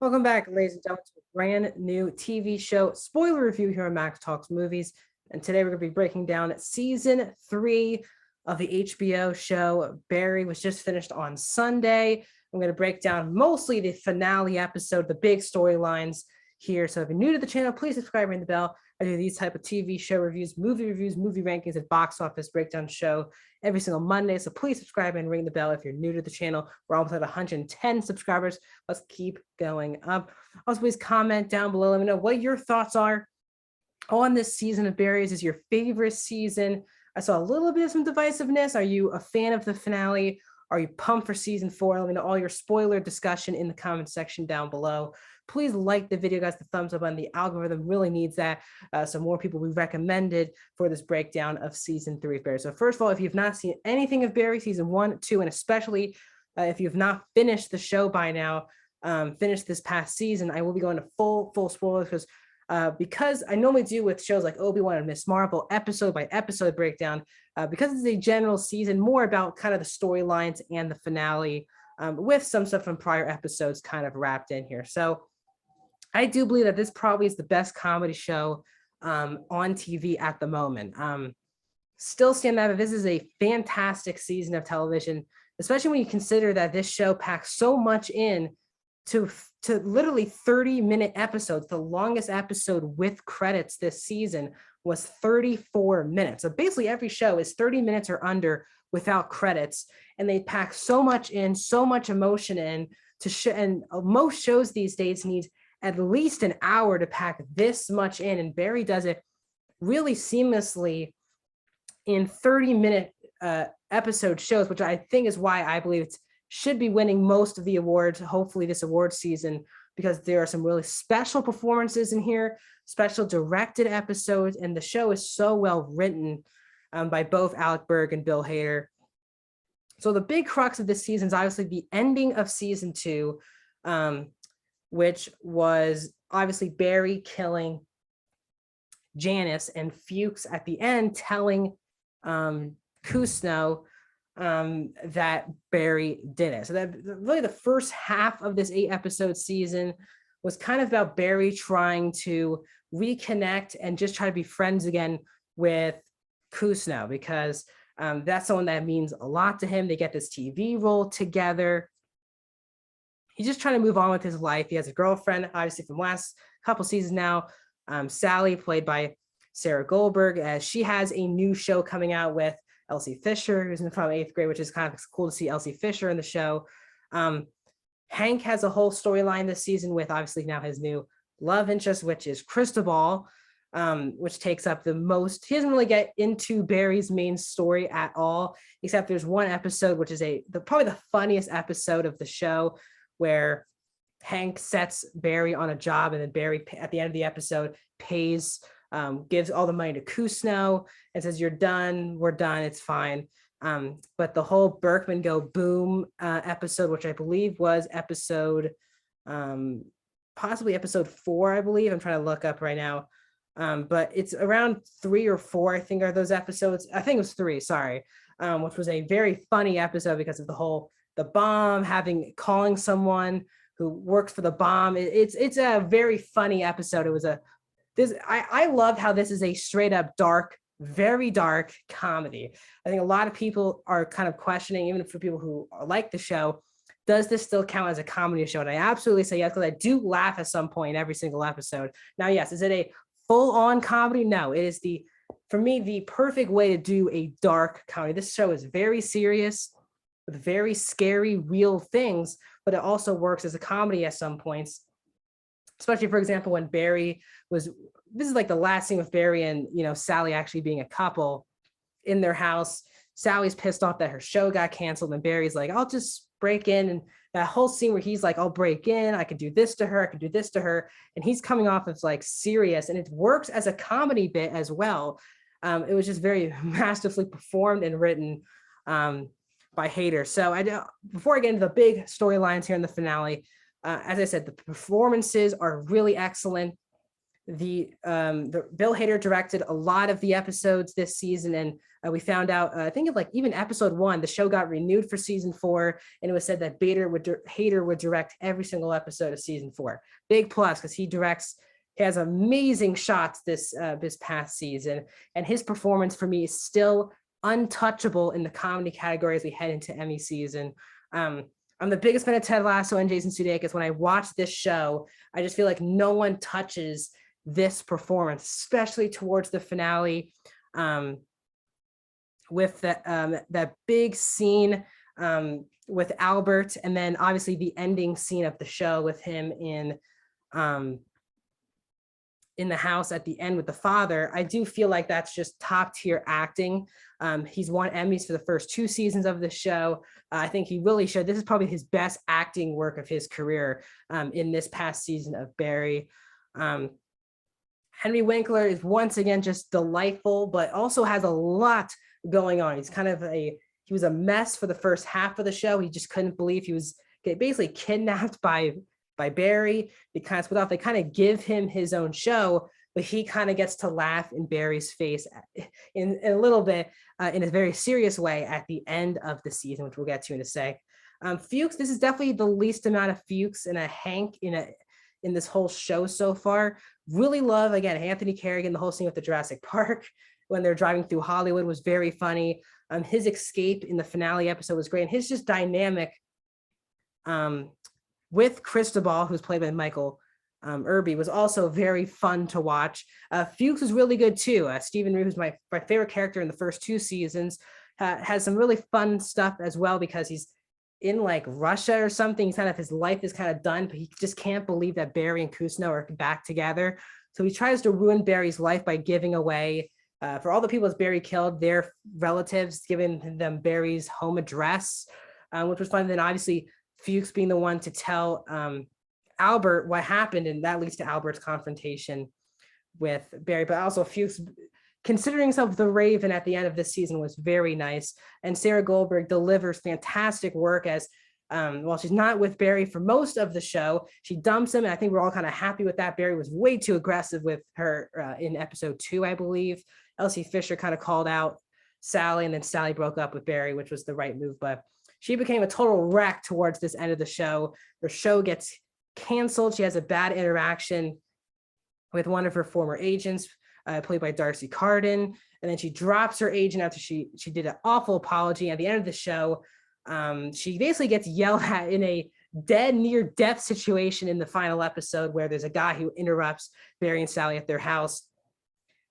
Welcome back, ladies and gentlemen, to a brand new TV show spoiler review here on Max Talks Movies. And today we're going to be breaking down season 3 of the HBO show Barry. Was just finished on Sunday. I'm going to break down mostly the finale episode, the big storylines here. So if you're new to the channel, please subscribe, ring the bell. I do these type of TV show reviews, movie rankings, and box office breakdown show every single Monday. So please subscribe and ring the bell if you're new to the channel. We're almost at 110 subscribers. Let's keep going up. Also, please comment down below. Let me know what your thoughts are on this season of Barry. Is your favorite season? I saw a little bit of some divisiveness. Are you a fan of the finale? Are you pumped for season 4? Let me know all your spoiler discussion in the comment section down below. Please like the video, guys. The thumbs up button. The algorithm really needs that. So more people will be recommended for this breakdown of season 3 of Barry. So first of all, if you've not seen anything of Barry season 1, 2, and especially if you've not finished the show by now, finished this past season, I will be going to full spoilers because I normally do with shows like Obi-Wan and Miss Marvel, episode by episode breakdown, because it's a general season, more about kind of the storylines and the finale, with some stuff from prior episodes kind of wrapped in here. So I do believe that this probably is the best comedy show on TV at the moment. Still stand that this is a fantastic season of television, especially when you consider that this show packs so much in to literally 30-minute episodes. The longest episode with credits this season was 34 minutes. So basically every show is 30 minutes or under without credits, and they pack so much in, so much emotion in to show. And most shows these days need at least an hour to pack this much in, and Barry does it really seamlessly in 30-minute episode shows, which I think is why I believe it should be winning most of the awards, hopefully this award season, because there are some really special performances in here, special directed episodes, and the show is so well written by both Alec Berg and Bill Hader. So the big crux of this season is obviously the ending of season 2, which was obviously Barry killing Janice and Fuchs at the end telling Kusno that Barry did it. So that really the first half of this 8-episode season was kind of about Barry trying to reconnect and just try to be friends again with Kusno, because that's someone that means a lot to him. They get this TV role together. He's just trying to move on with his life. He has a girlfriend, obviously from last couple seasons now, Sally, played by Sarah Goldberg, as she has a new show coming out with Elsie Fisher, who's from 8th grade, which is kind of cool to see Elsie Fisher in the show. Hank has a whole storyline this season with obviously now his new love interest, which is Cristobal, which takes up the most. He doesn't really get into Barry's main story at all, except there's one episode, which is probably the funniest episode of the show, where Hank sets Barry on a job, and then Barry at the end of the episode gives all the money to Kusno and says, "You're done, we're done, it's fine." But the whole Berkman Go Boom episode, which I believe was possibly episode 4, I believe. I'm trying to look up right now. But it's around 3 or 4, I think, are those episodes. I think it was 3, sorry. Which was a very funny episode because of the bomb, calling someone who works for the bomb. It's a very funny episode. I loved how this is a straight up dark, very dark comedy. I think a lot of people are kind of questioning, even for people who like the show, does this still count as a comedy show? And I absolutely say yes, because I do laugh at some point in every single episode. Now, yes, is it a full-on comedy? No, it is for me, the perfect way to do a dark comedy. This show is very serious, with very scary, real things, but it also works as a comedy at some points. Especially, for example, when this is like the last scene with Barry and, Sally actually being a couple in their house. Sally's pissed off that her show got canceled, and Barry's like, "I'll just break in." And that whole scene where he's like, "I'll break in, I could do this to her, I could do this to her." And he's coming off as like serious, and it works as a comedy bit as well. It was just very masterfully performed and written by Hader. So before I get into the big storylines here in the finale, as I said, the performances are really excellent. the Bill Hader directed a lot of the episodes this season, and we found out I think of like even episode 1, the show got renewed for season 4, and it was said that Hader would direct every single episode of season 4. Big plus, because he has amazing shots this past season, and his performance for me is still untouchable in the comedy category as we head into Emmy season. I'm the biggest fan of Ted Lasso and Jason Sudeikis. When I watch this show, I just feel like no one touches this performance, especially towards the finale, with that big scene with Albert, and then obviously the ending scene of the show with him in the house at the end with the father. I do feel like that's just top tier acting. He's won Emmys for the first 2 seasons of the show. I think he really showed, this is probably his best acting work of his career in this past season of Barry. Henry Winkler is once again just delightful, but also has a lot going on. He was a mess for the first half of the show. He just couldn't believe he was basically kidnapped by Barry, because they kind of give him his own show, but he kind of gets to laugh in Barry's face in a little bit in a very serious way at the end of the season, which we'll get to in a sec. Fuchs, this is definitely the least amount of Fuchs and a Hank in this whole show so far. Really love, again, Anthony Carrigan, the whole scene with the Jurassic Park when they're driving through Hollywood was very funny. His escape in the finale episode was great, and his just dynamic with Cristobal, who's played by Michael Irby, was also very fun to watch. Fuchs was really good too. Stephen Rue, who's my favorite character in the first 2 seasons, has some really fun stuff as well, because he's in like Russia or something. His life is kind of done, but he just can't believe that Barry and Kusno are back together. So he tries to ruin Barry's life by giving away, for all the people that Barry killed, their relatives, giving them Barry's home address, which was fun. And then obviously Fuchs being the one to tell Albert what happened, and that leads to Albert's confrontation with Barry. But also Fuchs considering himself the Raven at the end of this season was very nice. And Sarah Goldberg delivers fantastic work as, while she's not with Barry for most of the show, she dumps him, and I think we're all kind of happy with that. Barry was way too aggressive with her in episode 2, I believe. Elsie Fisher kind of called out Sally, and then Sally broke up with Barry, which was the right move, but she became a total wreck towards this end of the show. Her show gets canceled. She has a bad interaction with one of her former agents, played by Darcy Carden, and then she drops her agent after she did an awful apology. At the end of the show, she basically gets yelled at in a near-death situation in the final episode, where there's a guy who interrupts Barry and Sally at their house,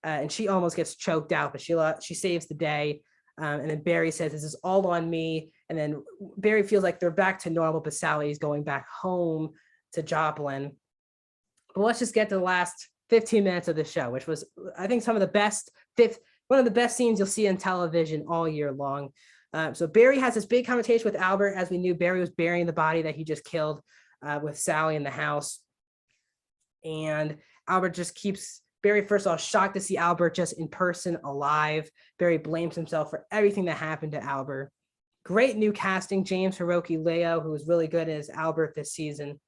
and she almost gets choked out, but she saves the day. And then Barry says, "This is all on me." And then Barry feels like they're back to normal, but Sally is going back home to Joplin. But let's just get to the last 15 minutes of the show, which was, I think, one of the best scenes you'll see in television all year long. So Barry has this big conversation with Albert. As we knew, Barry was burying the body that he just killed with Sally in the house. And Albert just keeps, Barry, first of all, shocked to see Albert just in person, alive. Barry blames himself for everything that happened to Albert. Great new casting, James Hiroki Leo, who was really good as Albert this season.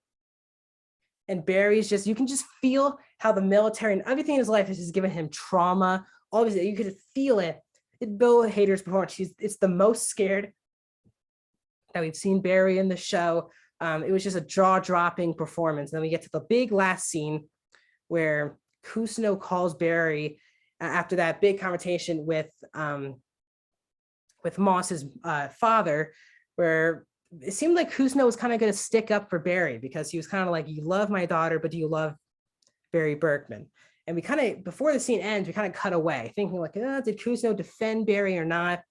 And Barry's just, you can just feel how the military and everything in his life has just given him trauma. Obviously, you could feel it. Bill Hader's performance, it's the most scared that we've seen Barry in the show. It was just a jaw-dropping performance. And then we get to the big last scene where Kusno calls Barry after that big confrontation with Moss's father, where it seemed like Kusno was kind of going to stick up for Barry, because he was kind of like, "You love my daughter, but do you love Barry Berkman?" And we kind of, before the scene ends, we kind of cut away thinking like, did Kusno defend Barry or not?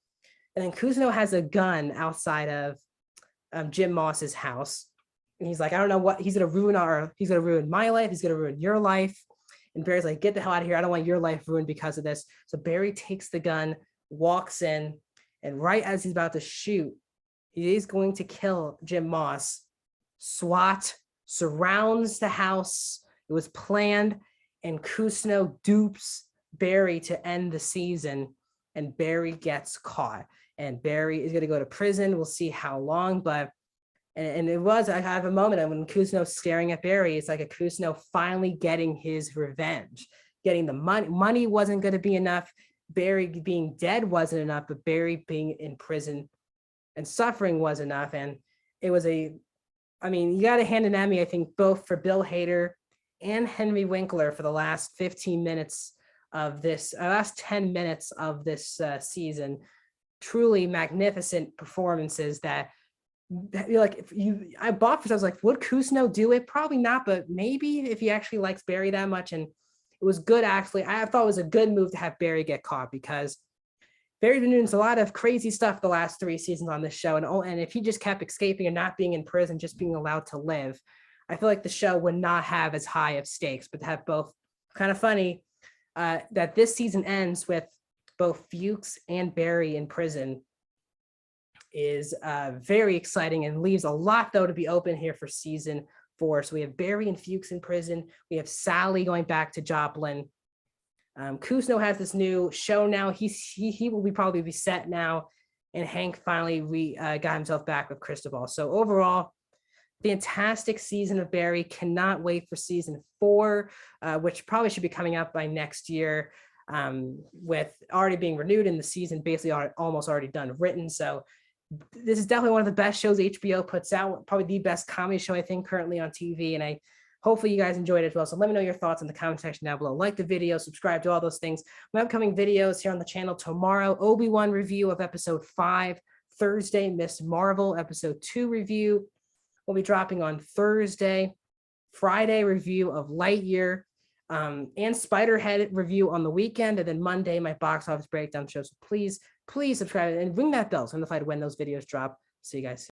And then Kusno has a gun outside of Jim Moss's house. And he's like, "I don't know what, he's going to ruin my life. He's going to ruin your life." And Barry's like, "Get the hell out of here. I don't want your life ruined because of this." So Barry takes the gun, walks in, and right as he's about to shoot, he is going to kill Jim Moss. SWAT surrounds the house. It was planned, and Kusno dupes Barry to end the season, and Barry gets caught. And Barry is going to go to prison. We'll see how long, but And it was, I have a moment when Kuzno's staring at Barry, it's like a Kuzno finally getting his revenge, getting the money. Money wasn't going to be enough. Barry being dead wasn't enough, but Barry being in prison and suffering was enough. And it was I mean, you got to hand an Emmy, I think, both for Bill Hader and Henry Winkler for the last 15 minutes of this, last 10 minutes of this season. Truly magnificent performances that, like, if you, I bought for, I was like, would Kuzno do it? Probably not, but maybe if he actually likes Barry that much. And it was good, actually. I thought it was a good move to have Barry get caught, because Barry's been doing a lot of crazy stuff the last 3 seasons on this show. And if he just kept escaping and not being in prison, just being allowed to live, I feel like the show would not have as high of stakes. But to have both, kind of funny that this season ends with both Fuchs and Barry in prison is very exciting, and leaves a lot, though, to be open here for season 4. So we have Barry and Fuchs in prison. We have Sally going back to Joplin. Kuzno has this new show now. He will probably be set now, and Hank finally got himself back with Cristobal. So overall, fantastic season of Barry. Cannot wait for season 4, which probably should be coming out by next year, with already being renewed and the season basically almost already done written. So this is definitely one of the best shows HBO puts out, probably the best comedy show, I think, currently on TV. And hopefully you guys enjoyed it as well. So let me know your thoughts in the comment section down below. Like the video, subscribe to all those things. My upcoming videos here on the channel tomorrow: Obi-Wan review of episode 5, Thursday, Miss Marvel episode 2 review will be dropping on Thursday, Friday review of Lightyear, and Spiderhead review on the weekend, and then Monday my box office breakdown show. So please subscribe and ring that bell so I'm notified when those videos drop. See you guys soon.